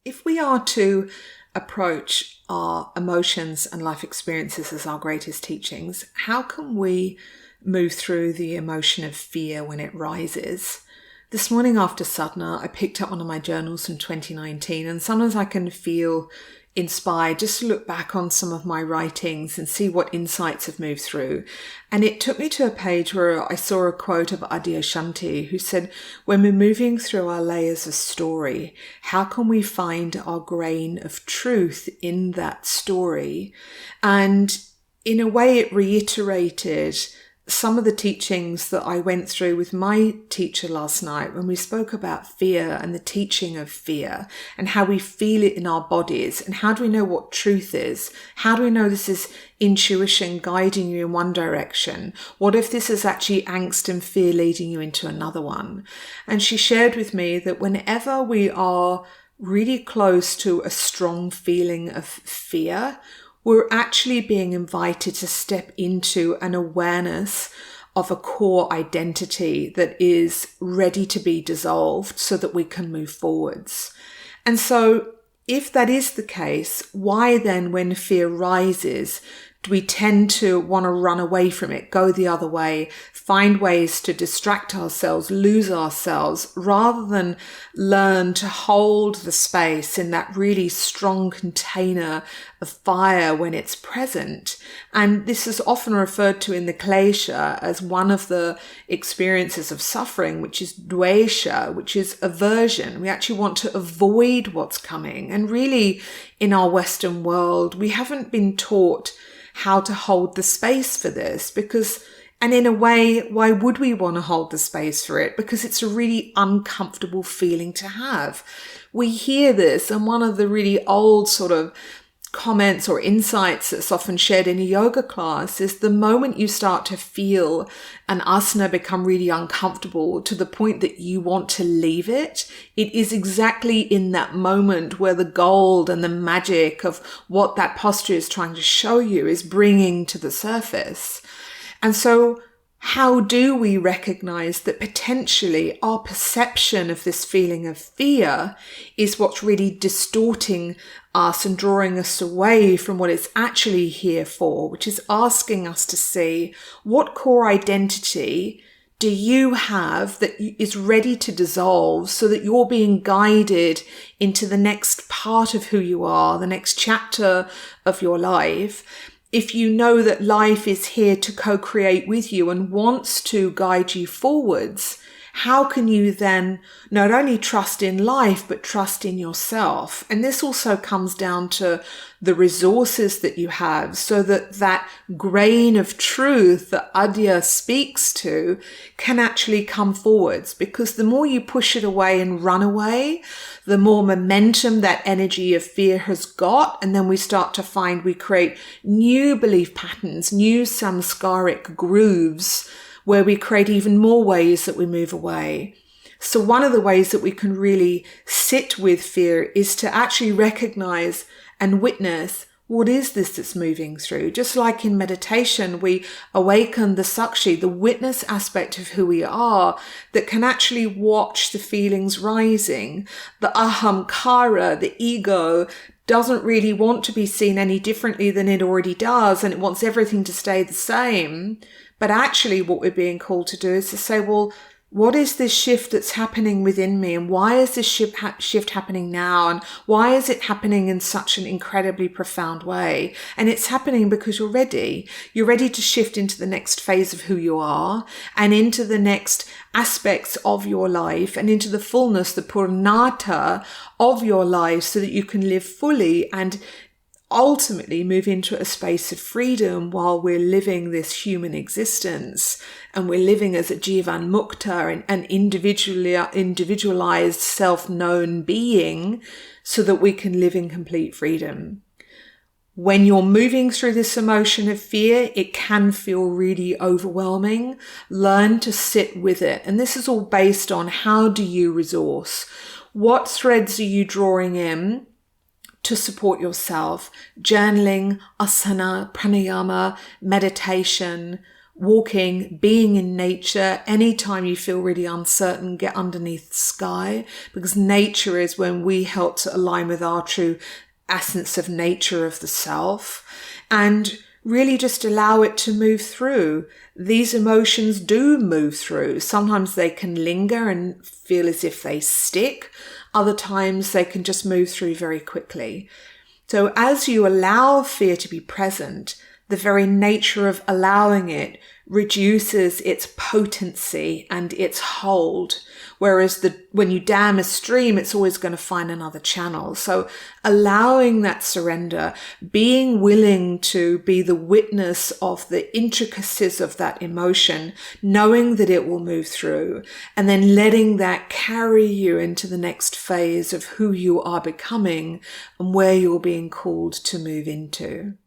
If we are to approach our emotions and life experiences as our greatest teachings, how can we move through the emotion of fear when it rises? This morning after sadhana, I picked up one of my journals from 2019, and sometimes I can feel inspired just to look back on some of my writings and see what insights have moved through. And it took me to a page where I saw a quote of Adyashanti, who said, when we're moving through our layers of story, how can we find our grain of truth in that story? And in a way, it reiterated some of the teachings that I went through with my teacher last night when we spoke about fear and the teaching of fear and how we feel it in our bodies, and how do we know what truth is? How do we know this is intuition guiding you in one direction? What if this is actually angst and fear leading you into another one? And she shared with me that whenever we are really close to a strong feeling of fear, we're actually being invited to step into an awareness of a core identity that is ready to be dissolved so that we can move forwards. And so if that is the case, why then, when fear rises, do we tend to want to run away from it, go the other way, find ways to distract ourselves, lose ourselves, rather than learn to hold the space in that really strong container of fire when it's present? And this is often referred to in the klesha as one of the experiences of suffering, which is dvesha, which is aversion. We actually want to avoid what's coming. And really, in our Western world, we haven't been taught how to hold the space for this, and in a way, why would we want to hold the space for it? Because it's a really uncomfortable feeling to have. We hear this, and one of the really old sort of comments or insights that's often shared in a yoga class is the moment you start to feel an asana become really uncomfortable to the point that you want to leave it, it is exactly in that moment where the gold and the magic of what that posture is trying to show you is bringing to the surface. And so how do we recognize that potentially our perception of this feeling of fear is what's really distorting us and drawing us away from what it's actually here for, which is asking us to see what core identity do you have that is ready to dissolve so that you're being guided into the next part of who you are, the next chapter of your life. If you know that life is here to co-create with you and wants to guide you forwards, how can you then not only trust in life, but trust in yourself? And this also comes down to the resources that you have, so that that grain of truth that Adya speaks to can actually come forwards. Because the more you push it away and run away, the more momentum that energy of fear has got. And then we start to find we create new belief patterns, new samskaric grooves, where we create even more ways that we move away. So one of the ways that we can really sit with fear is to actually recognize and witness, what is this that's moving through? Just like in meditation, we awaken the sakshi, the witness aspect of who we are, that can actually watch the feelings rising. The ahamkara, the ego, doesn't really want to be seen any differently than it already does, and it wants everything to stay the same. But actually what we're being called to do is to say, well, what is this shift that's happening within me? And why is this shift happening now? And why is it happening in such an incredibly profound way? And it's happening because you're ready. You're ready to shift into the next phase of who you are and into the next aspects of your life and into the fullness, the purnata of your life, so that you can live fully and ultimately move into a space of freedom while we're living this human existence, and we're living as a jivan mukta, an individualized self-known being, so that we can live in complete freedom. When you're moving through this emotion of fear, it can feel really overwhelming. Learn to sit with it. And this is all based on, how do you resource? What threads are you drawing in to support yourself? Journaling, asana, pranayama, meditation. walking, being in nature. Anytime you feel really uncertain, get underneath the sky, because nature is when we help to align with our true essence of nature of the self, and really just allow it to move through. These emotions do move through. Sometimes they can linger and feel as if they stick. Other times they can just move through very quickly. So as you allow fear to be present, the very nature of allowing it reduces its potency and its hold. Whereas when you dam a stream, it's always going to find another channel. So allowing that surrender, being willing to be the witness of the intricacies of that emotion, knowing that it will move through, and then letting that carry you into the next phase of who you are becoming and where you're being called to move into.